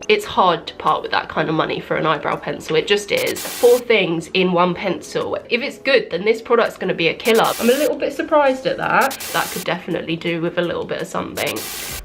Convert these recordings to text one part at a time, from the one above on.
It's hard to part with that kind of money for an eyebrow pencil. It just is. 4 things in one pencil. If it's good, then this product's going to be a killer. I'm a little bit surprised at that. That could definitely do with a little bit of something.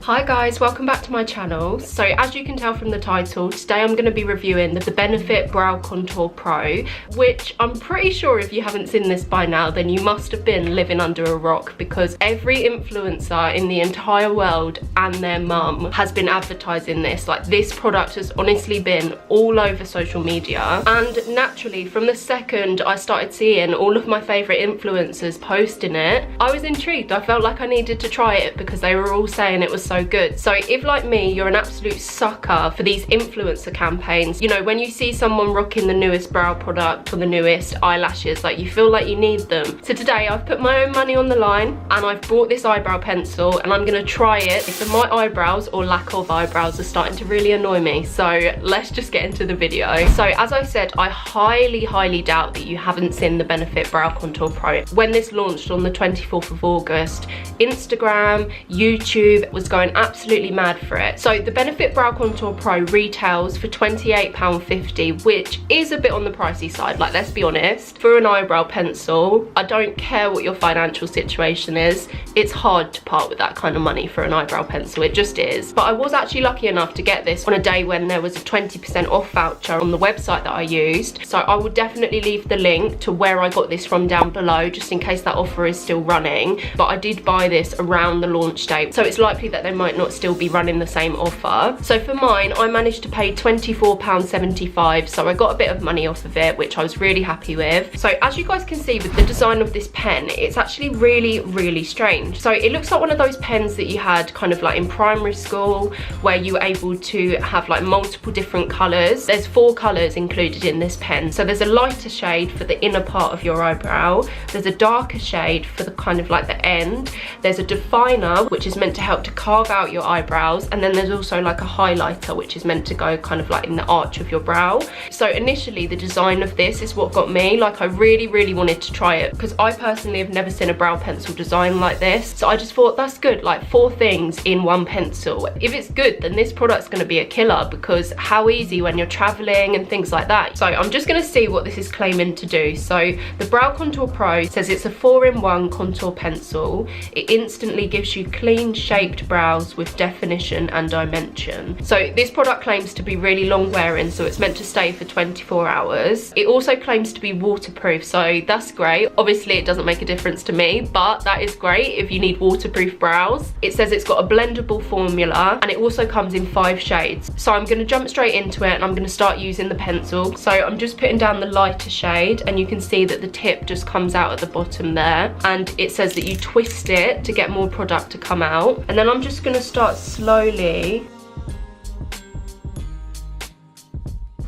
Hi guys, welcome back to my channel. So as you can tell from the title, today I'm going to be reviewing the Benefit Brow Contour Pro, which I'm pretty sure if you haven't seen this by now, then you must have been living under a rock, because every influencer in the entire world and their mum has been advertising this. Like, this product has honestly been all over social media, and naturally from the second I started seeing all of my favourite influencers posting it, I was intrigued. I felt like I needed to try it because they were all saying it was so good. So if, like me, you're an absolute sucker for these influencer campaigns, you know, when you see someone rocking the newest brow product or the newest eyelashes, like, you feel like you need them. So today I've put my own money on the line and I've bought this eyebrow pencil and I'm gonna try it. So my eyebrows, or lack of eyebrows, are starting to really annoy me, so let's just get into the video. So as I said, I highly doubt that you haven't seen the Benefit Brow Contour Pro. When this launched on the 24th of August, Instagram, YouTube was going absolutely mad for it. So the Benefit Brow Contour Pro retails for £28.50, which is a bit on the pricey side, like, let's be honest. For an eyebrow pencil, I don't care what your financial situation is, it's hard to part with that kind of money for an eyebrow pencil. It just is. But I was actually lucky enough to get this on a day when there was a 20% off voucher on the website that I used. So I will definitely leave the link to where I got this from down below, just in case that offer is still running. But I did buy this around the launch date, so it's likely that they might not still be running the same offer. So for mine, I managed to pay £24.75, so I got a bit of money off of it, which I was really happy with. So as you guys can see with the design of this pen, it's actually really strange. So it looks like one of those pens that you had kind of like in primary school, where you were able to have like multiple different colours. There's 4 colours included in this pen. So there's a lighter shade for the inner part of your eyebrow, there's a darker shade for the kind of like the end, there's a definer which is meant to help to carve out your eyebrows, and then there's also like a highlighter which is meant to go kind of like in the arch of your brow. So initially the design of this is what got me. Like, I really wanted to try it because I personally have never seen a brow pencil design like this. So I just thought, that's good, like 4 things in one pencil. If it's good, then this product's going to be a killer, because how easy when you're traveling and things like that. So I'm just going to see what this is claiming to do. So the Brow Contour Pro says it's a 4-in-1 contour pencil. It instantly gives you clean shaped brows with definition and dimension. So this product claims to be really long wearing, so it's meant to stay for 24 hours. It also claims to be waterproof, so that's great. Obviously it doesn't make a difference to me, but that is great if you need waterproof brows. It says it's got a blendable formula, and it also comes in 5 shades. So I'm going to jump straight into it and I'm going to start using the pencil. So I'm just putting down the lighter shade, and you can see that the tip just comes out at the bottom there, and it says that you twist it to get more product to come out. And then I'm just going to start slowly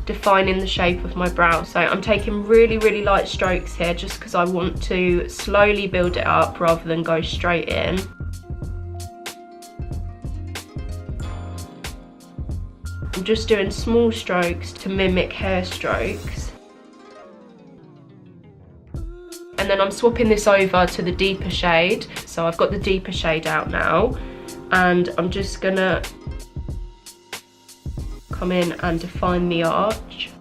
defining the shape of my brow. So I'm taking really light strokes here, just because I want to slowly build it up rather than go straight in. I'm just doing small strokes to mimic hair strokes. And then I'm swapping this over to the deeper shade. So I've got the deeper shade out now, and I'm just gonna come in and define the arch.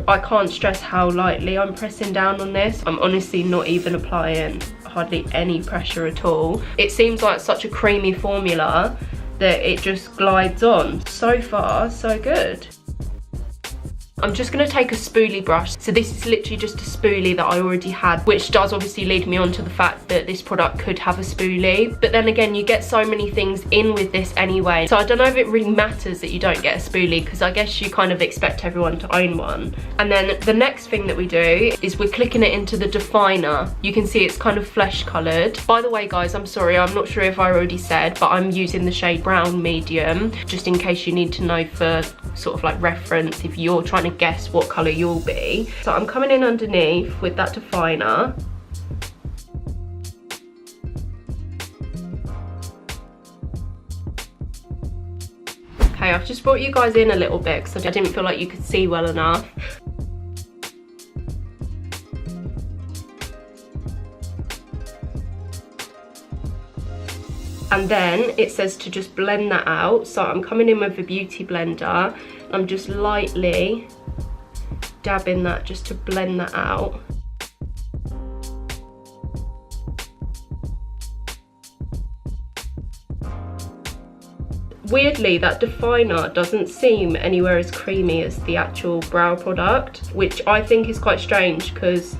I can't stress how lightly I'm pressing down on this. I'm honestly not even applying hardly any pressure at all. It seems like such a creamy formula that it just glides on. So far, so good. I'm just going to take a spoolie brush. So this is literally just a spoolie that I already had, which does obviously lead me on to the fact that this product could have a spoolie. But then again, you get so many things in with this anyway. So I don't know if it really matters that you don't get a spoolie, because I guess you kind of expect everyone to own one. And then the next thing that we do is we're clicking it into the definer. You can see it's kind of flesh coloured. By the way, guys, I'm sorry, I'm not sure if I already said, but I'm using the shade brown medium, just in case you need to know for sort of like reference if you're trying to guess what colour you'll be. So I'm coming in underneath with that definer. Okay, I've just brought you guys in a little bit because I didn't feel like you could see well enough. And then it says to just blend that out. So I'm coming in with a beauty blender. I'm just lightly dabbing that just to blend that out. Weirdly, that definer doesn't seem anywhere as creamy as the actual brow product, which I think is quite strange because,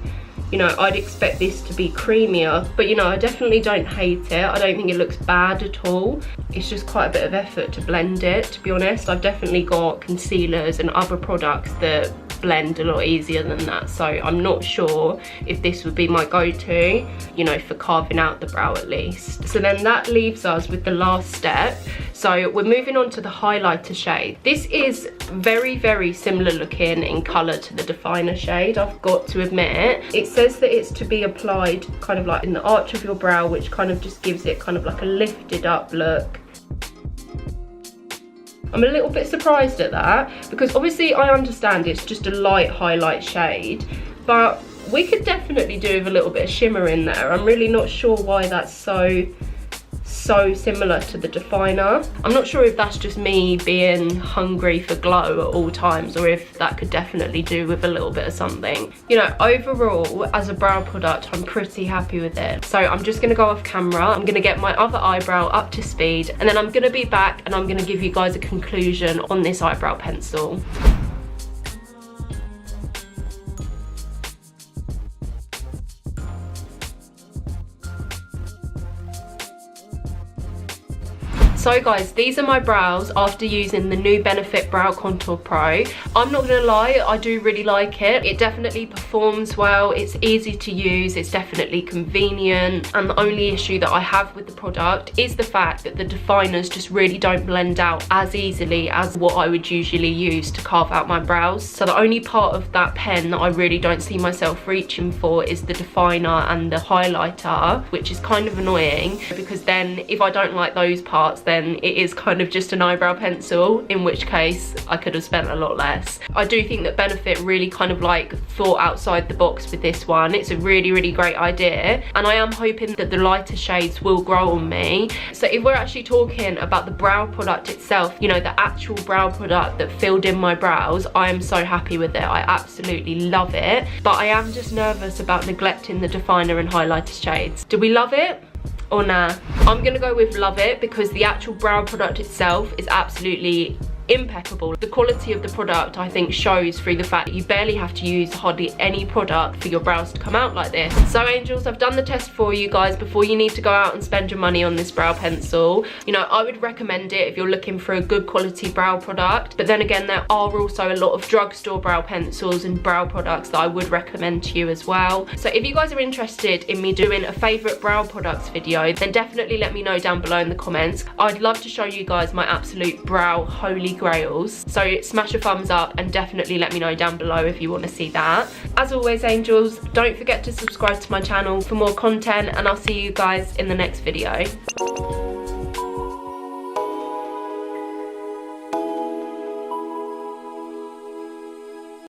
you know, I'd expect this to be creamier, but you know, I definitely don't hate it. I don't think it looks bad at all. It's just quite a bit of effort to blend it, to be honest. I've definitely got concealers and other products that blend a lot easier than that, so I'm not sure if this would be my go-to, you know, for carving out the brow at least. So then that leaves us with the last step. So we're moving on to the highlighter shade. This is very, very similar looking in colour to the definer shade, I've got to admit. It says that it's to be applied kind of like in the arch of your brow, which kind of just gives it kind of like a lifted up look. I'm a little bit surprised at that because obviously I understand it's just a light highlight shade, but we could definitely do with a little bit of shimmer in there. I'm really not sure why that's so similar to the definer. I'm not sure if that's just me being hungry for glow at all times, or if that could definitely do with a little bit of something. You know, overall, as a brow product, I'm pretty happy with it. So I'm just gonna go off camera. I'm gonna get my other eyebrow up to speed, and then I'm gonna be back and I'm gonna give you guys a conclusion on this eyebrow pencil. So guys, these are my brows after using the new Benefit Brow Contour Pro. I'm not gonna lie, I do really like it. It definitely performs well, it's easy to use, it's definitely convenient, and the only issue that I have with the product is the fact that the definers just really don't blend out as easily as what I would usually use to carve out my brows. So the only part of that pen that I really don't see myself reaching for is the definer and the highlighter, which is kind of annoying because then if I don't like those parts, then it is kind of just an eyebrow pencil, in which case I could have spent a lot less. I do think that Benefit really kind of like thought outside the box with this one. It's a really, really great idea, and I am hoping that the lighter shades will grow on me. So if we're actually talking about the brow product itself, you know, the actual brow product that filled in my brows, I am so happy with it. I absolutely love it, but I am just nervous about neglecting the definer and highlighter shades. Do we love it or nah? I'm gonna go with love it because the actual brow product itself is absolutely impeccable. The quality of the product, I think, shows through the fact that you barely have to use hardly any product for your brows to come out like this. So angels, I've done the test for you guys before you need to go out and spend your money on this brow pencil. You know, I would recommend it if you're looking for a good quality brow product, but then again, there are also a lot of drugstore brow pencils and brow products that I would recommend to you as well. So if you guys are interested in me doing a favourite brow products video, then definitely let me know down below in the comments. I'd love to show you guys my absolute brow holy grails. So smash a thumbs up and definitely let me know down below if you want to see that. As always, angels, don't forget to subscribe to my channel for more content, and I'll see you guys in the next video.